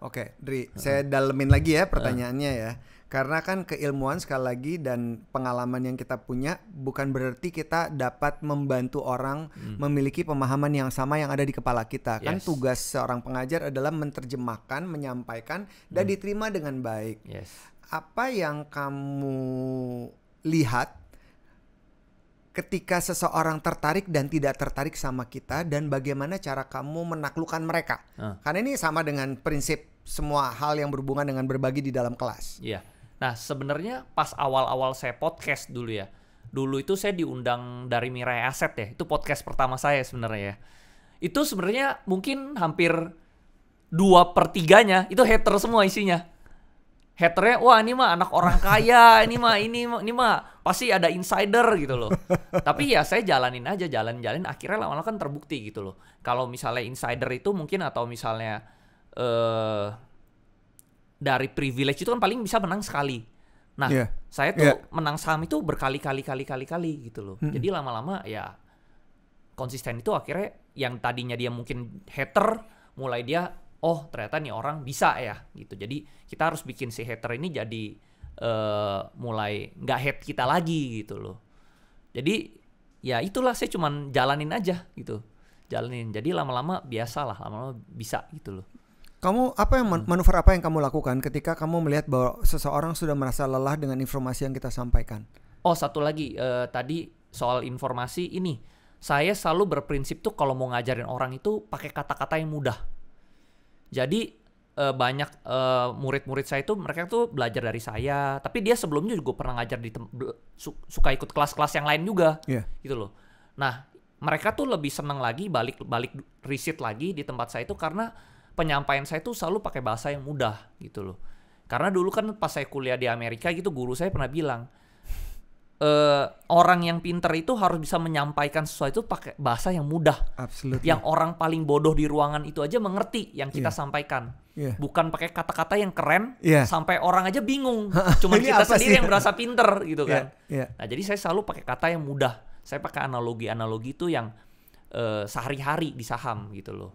Oke, Dri, saya dalemin lagi ya pertanyaannya ya. Karena kan keilmuan sekali lagi dan pengalaman yang kita punya bukan berarti kita dapat membantu orang memiliki pemahaman yang sama yang ada di kepala kita. Kan tugas seorang pengajar adalah menerjemahkan, menyampaikan dan diterima dengan baik. Apa yang kamu lihat ketika seseorang tertarik dan tidak tertarik sama kita, dan bagaimana cara kamu menaklukkan mereka? Karena ini sama dengan prinsip semua hal yang berhubungan dengan berbagi di dalam kelas. Iya. Nah, sebenarnya pas awal-awal saya podcast dulu ya. Dulu itu saya diundang dari Mirai Asset ya. Itu podcast pertama saya sebenarnya ya. Itu sebenarnya mungkin hampir 2/3-nya itu hater semua isinya. Haternya, wah ini mah anak orang kaya, ini mah pasti ada insider gitu loh. Tapi ya saya jalanin aja, jalan-jalan akhirnya lama-lama kan terbukti gitu loh. Kalau misalnya insider itu mungkin atau misalnya dari privilege itu kan paling bisa menang sekali. Nah, saya tuh menang saham itu berkali-kali gitu loh. Jadi lama-lama ya konsisten itu akhirnya yang tadinya dia mungkin hater, mulai dia oh ternyata nih orang bisa ya gitu. Jadi kita harus bikin si hater ini jadi mulai nggak hate kita lagi gitu loh. Jadi ya itulah saya cuman jalanin aja gitu. Jalanin. Jadi lama-lama biasalah, lama-lama bisa gitu loh. Kamu apa yang manuver apa yang kamu lakukan ketika kamu melihat bahwa seseorang sudah merasa lelah dengan informasi yang kita sampaikan? Oh, satu lagi tadi soal informasi ini. Saya selalu berprinsip tuh kalau mau ngajarin orang itu pakai kata-kata yang mudah. Jadi banyak murid-murid saya itu mereka tuh belajar dari saya, tapi dia sebelumnya juga pernah ngajar di suka ikut kelas-kelas yang lain juga. Gitu loh. Nah, mereka tuh lebih seneng lagi balik riset lagi di tempat saya itu karena penyampaian saya tuh selalu pakai bahasa yang mudah gitu loh. Karena dulu kan pas saya kuliah di Amerika gitu, guru saya pernah bilang orang yang pinter itu harus bisa menyampaikan sesuatu pakai bahasa yang mudah. Absolutely. Yang orang paling bodoh di ruangan itu aja mengerti yang kita sampaikan. Bukan pakai kata-kata yang keren sampai orang aja bingung. Cuma kita sendiri yang merasa pinter gitu kan. Nah, jadi saya selalu pakai kata yang mudah. Saya pakai analogi itu yang sehari-hari di saham gitu loh.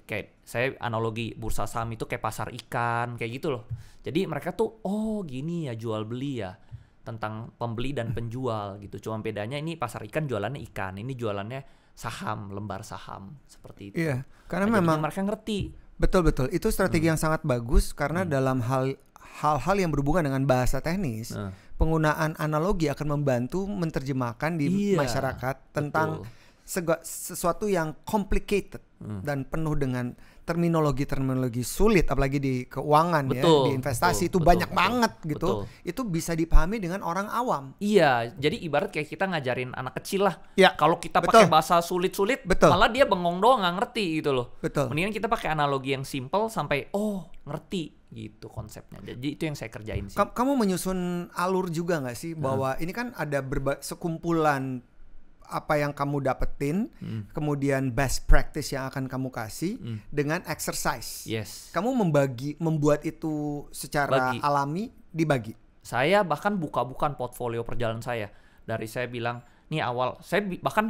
Kayak saya analogi bursa saham itu kayak pasar ikan kayak gitu loh. Jadi mereka tuh oh gini ya jual beli ya, tentang pembeli dan penjual gitu. Cuma bedanya ini pasar ikan jualannya ikan, ini jualannya saham, lembar saham seperti itu. Iya, karena memang mereka ngerti. Betul. Itu strategi yang sangat bagus karena dalam hal-hal yang berhubungan dengan bahasa teknis, penggunaan analogi akan membantu menerjemahkan di masyarakat tentang sesuatu yang complicated dan penuh dengan terminologi sulit, apalagi di keuangan di investasi itu banyak banget gitu. Itu bisa dipahami dengan orang awam. Iya, jadi ibarat kayak kita ngajarin anak kecil lah. Kalau kita pakai bahasa sulit-sulit, malah dia bengong doang nggak ngerti gitu loh. Mendingan kita pakai analogi yang simple sampai oh ngerti gitu konsepnya. Jadi itu yang saya kerjain sih. Kamu menyusun alur juga nggak sih bahwa ini kan ada sekumpulan apa yang kamu dapetin, kemudian best practice yang akan kamu kasih dengan exercise. Kamu membuat itu secara alami dibagi. Saya bahkan buka-bukan portfolio perjalanan saya. Dari saya bilang, nih awal, saya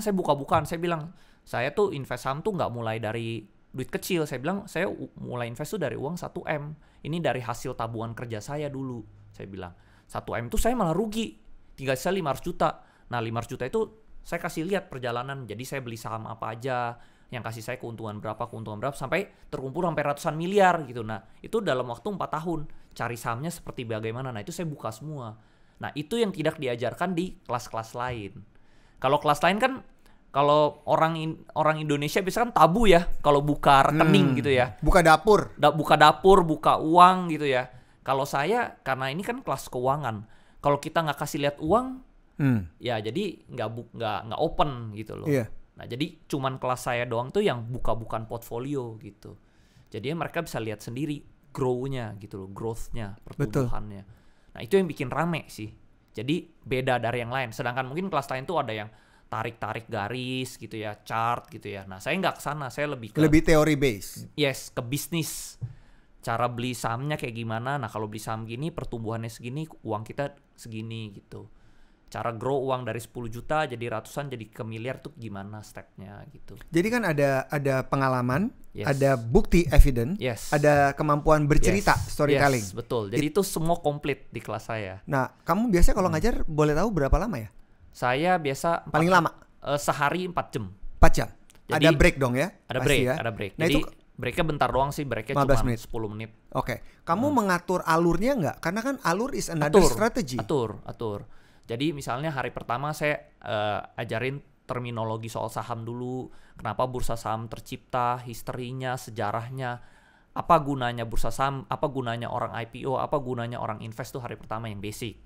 buka-bukan, saya bilang, saya tuh invest saham tuh nggak mulai dari duit kecil. Saya bilang, saya mulai invest tuh dari uang 1M. Ini dari hasil tabungan kerja saya dulu. Saya bilang, 1M tuh saya malah rugi. Tinggal saya 500 juta. Nah 500 juta itu saya kasih lihat perjalanan, jadi saya beli saham apa aja, yang kasih saya keuntungan berapa, sampai terkumpul sampai ratusan miliar gitu. Nah, itu dalam waktu 4 tahun, cari sahamnya seperti bagaimana, nah itu saya buka semua. Nah, itu yang tidak diajarkan di kelas-kelas lain. Kalau kelas lain kan, kalau orang Indonesia biasanya kan tabu ya, kalau buka rekening gitu ya. Buka dapur. Buka uang gitu ya. Kalau saya, karena ini kan kelas keuangan, kalau kita nggak kasih lihat uang, ya jadi nggak open gitu loh. Nah jadi cuman kelas saya doang tuh yang bukan portfolio gitu. Jadi mereka bisa lihat sendiri grow-nya gitu loh, growth-nya, pertumbuhannya. Nah itu yang bikin rame sih. Jadi beda dari yang lain. Sedangkan mungkin kelas lain tuh ada yang tarik garis gitu ya, chart gitu ya. Nah saya nggak kesana, saya lebih teori base. Yes, ke bisnis. Cara beli sahamnya kayak gimana. Nah kalau beli saham gini pertumbuhannya segini, uang kita segini gitu. cara grow uang dari 10 juta jadi ratusan jadi ke miliar tuh gimana stepnya gitu. Jadi kan ada pengalaman, Yes. ada bukti evidence, Yes. ada kemampuan bercerita, Yes. storytelling. Yes, betul. Jadi itu semua komplit di kelas saya. Nah, kamu biasanya kalau ngajar boleh tahu berapa lama ya? Saya biasa Paling lama sehari 4 jam. 4 jam. Jadi, ada break dong ya? Ada Pasti break, ya? ada break. Nah, Jadi itu breaknya bentar doang sih, breaknya 15 cuma menit. 10 menit. Oke. Kamu mengatur alurnya nggak? Karena kan alur is another strategy. Atur. Jadi misalnya hari pertama saya ajarin terminologi soal saham dulu, kenapa bursa saham tercipta, historinya, sejarahnya, apa gunanya bursa saham, apa gunanya orang IPO, apa gunanya orang invest tuh hari pertama yang basic.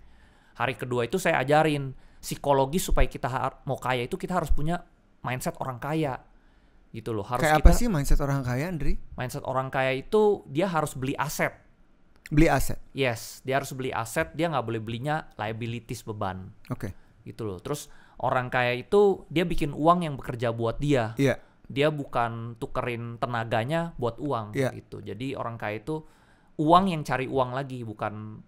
Hari kedua itu saya ajarin psikologi supaya kita mau kaya itu kita harus punya mindset orang kaya. Gitu loh. Harus Kayak apa sih mindset orang kaya, Andri? Mindset orang kaya itu dia harus beli aset. Beli aset. Yes, dia harus beli aset, dia nggak boleh belinya liabilities, beban. Oke. Gitu loh. Terus orang kaya itu dia bikin uang yang bekerja buat dia. Iya. Dia bukan tukerin tenaganya buat uang gitu. Jadi orang kaya itu uang yang cari uang lagi, bukan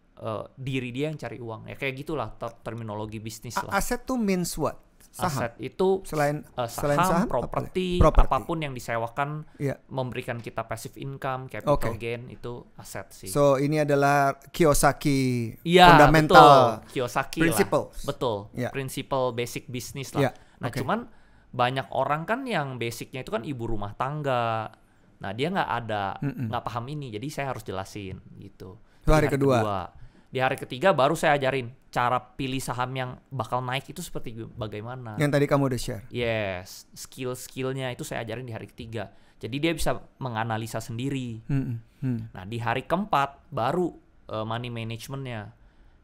diri dia yang cari uang. Ya kayak gitulah terminologi bisnis lah. Aset tuh means what? Saham. Aset itu selain saham, properti, apapun yang disewakan memberikan kita passive income, capital gain, itu aset sih. So ini adalah Kiyosaki fundamental betul. Kiyosaki principles. Lah. Betul. Principle basic business lah. Nah, cuman banyak orang kan yang basicnya itu kan ibu rumah tangga. Nah, dia nggak paham ini. Jadi saya harus jelasin gitu. Itu hari kedua. Di hari ketiga baru saya ajarin cara pilih saham yang bakal naik itu seperti bagaimana. Yang tadi kamu udah share. Yes, skill-skillnya itu saya ajarin di hari ketiga. Jadi dia bisa menganalisa sendiri. Nah, di hari keempat baru money managementnya.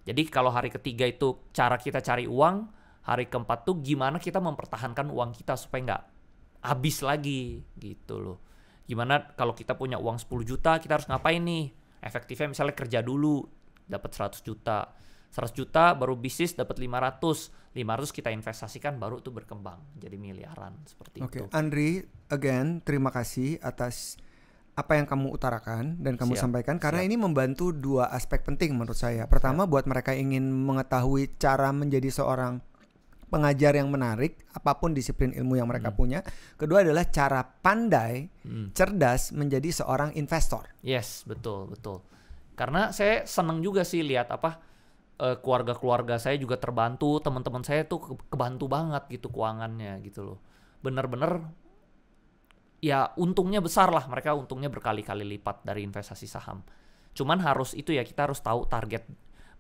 Jadi kalau hari ketiga itu cara kita cari uang, hari keempat tuh gimana kita mempertahankan uang kita supaya nggak habis lagi gitu loh. Gimana kalau kita punya uang 10 juta, kita harus ngapain nih? Efektifnya misalnya kerja dulu, dapat 100 juta. 100 juta baru bisnis dapat 500. 500 kita investasikan baru tuh berkembang jadi miliaran seperti itu. Andri, again terima kasih atas apa yang kamu utarakan dan kamu sampaikan karena ini membantu dua aspek penting menurut saya. Pertama buat mereka ingin mengetahui cara menjadi seorang pengajar yang menarik apapun disiplin ilmu yang mereka punya. Kedua adalah cara pandai, cerdas menjadi seorang investor. Yes, betul. Karena saya seneng juga sih lihat keluarga-keluarga saya juga terbantu, teman-teman saya tuh kebantu banget gitu keuangannya gitu loh. Bener-bener ya untungnya besar lah, mereka untungnya berkali-kali lipat dari investasi saham. Cuman kita harus tahu target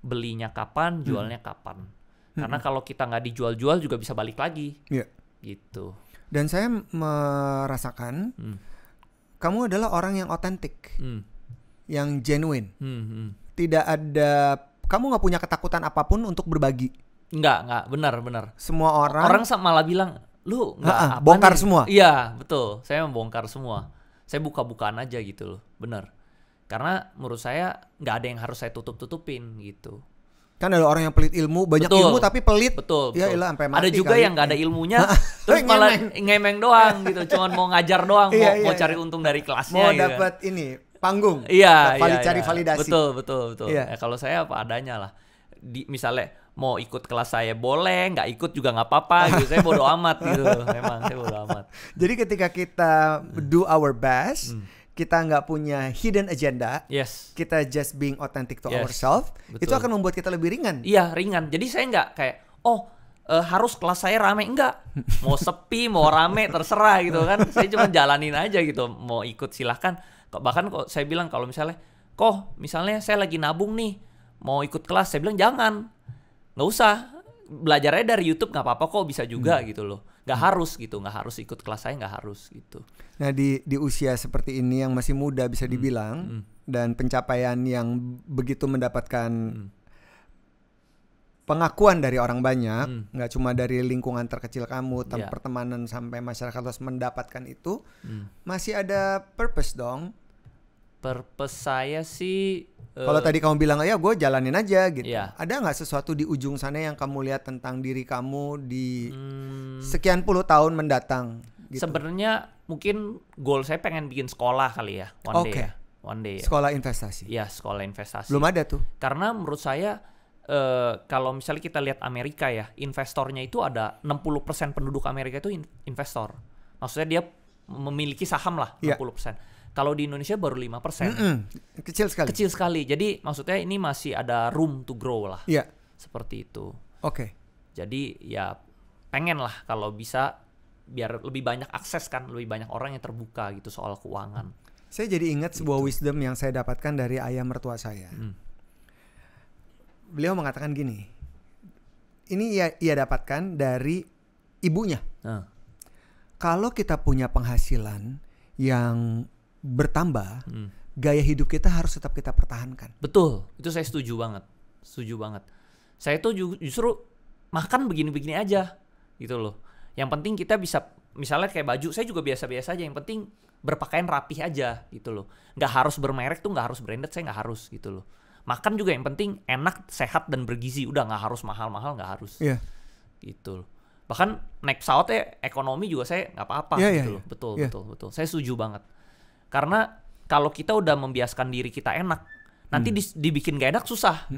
belinya kapan, jualnya kapan. Karena kalau kita nggak dijual-jual juga bisa balik lagi. Gitu. Dan saya merasakan kamu adalah orang yang otentik. Yang genuine. Tidak ada, kamu nggak punya ketakutan apapun untuk berbagi. Nggak, benar. Semua orang malah bilang, lu nggak bongkar nih? semua. Iya, betul. Saya membongkar semua. Saya buka-bukaan aja gitu loh, benar. Karena menurut saya nggak ada yang harus saya tutup-tutupin gitu. Kan ada orang yang pelit ilmu, banyak ilmu tapi pelit. Betul. Ya ilah sampai mati. Ada juga yang nggak ada ilmunya, terus malah ngemeng doang gitu, cuman mau ngajar doang, mau cari untung dari kelasnya. Mau gitu. dapat ini panggung. Cari validasi. Betul. Ya, kalau saya apa adanya lah. Misalnya mau ikut kelas saya boleh, nggak ikut juga nggak apa-apa gitu. Saya bodo amat gitu. Memang saya bodo amat. Jadi ketika kita do our best, kita nggak punya hidden agenda, kita just being authentic to ourselves, itu akan membuat kita lebih ringan. Iya, ringan. Jadi saya nggak kayak harus kelas saya rame, enggak. Mau sepi, mau rame, terserah gitu kan. Saya cuma jalanin aja gitu. Mau ikut silahkan. Bahkan kok saya bilang kalau misalnya saya lagi nabung nih, mau ikut kelas, saya bilang jangan, nggak usah, belajarnya dari YouTube nggak apa-apa kok, bisa juga gitu loh, nggak harus ikut kelas saya, nggak harus gitu. Nah di usia seperti ini yang masih muda bisa dibilang dan pencapaian yang begitu mendapatkan pengakuan dari orang banyak, nggak cuma dari lingkungan terkecil kamu, pertemanan sampai masyarakat luas mendapatkan itu, masih ada purpose dong. Purpose saya sih kalau tadi kamu bilang ya gue jalanin aja gitu, ada nggak sesuatu di ujung sana yang kamu lihat tentang diri kamu di sekian puluh tahun mendatang gitu? Sebenarnya mungkin goal saya pengen bikin sekolah kali ya, one day ya. Sekolah investasi. Iya, sekolah investasi. Belum ada tuh. Karena menurut saya kalau misalnya kita lihat Amerika ya, investornya itu ada 60% penduduk Amerika itu investor. Maksudnya dia memiliki saham lah 60%. Kalau di Indonesia baru 5%. Kecil sekali. Kecil sekali. Jadi maksudnya ini masih ada room to grow lah. Iya. Seperti itu. Oke. Jadi ya pengen lah kalau bisa biar lebih banyak akses kan, lebih banyak orang yang terbuka gitu soal keuangan. Saya jadi ingat sebuah wisdom yang saya dapatkan dari ayah mertua saya. Beliau mengatakan gini, ini ia dapatkan dari ibunya. Kalau kita punya penghasilan yang bertambah, gaya hidup kita harus tetap kita pertahankan. Betul, itu saya setuju banget. Saya tuh justru makan begini-begini aja gitu loh. Yang penting kita bisa, misalnya kayak baju, saya juga biasa-biasa aja. Yang penting berpakaian rapih aja gitu loh. Nggak harus bermerek tuh, nggak harus branded, saya nggak harus gitu loh. Makan juga yang penting enak, sehat, dan bergizi. Udah nggak harus mahal-mahal, nggak harus. Gitu loh. Bahkan naik pesawatnya ekonomi juga saya nggak apa-apa gitu loh. Betul. Saya setuju banget. Karena kalau kita udah membiaskan diri kita enak, nanti dibikin gak enak susah.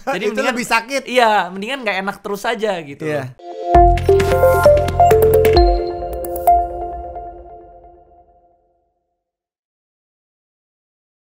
Jadi itu lebih sakit. Iya, mendingan gak enak terus aja gitu loh.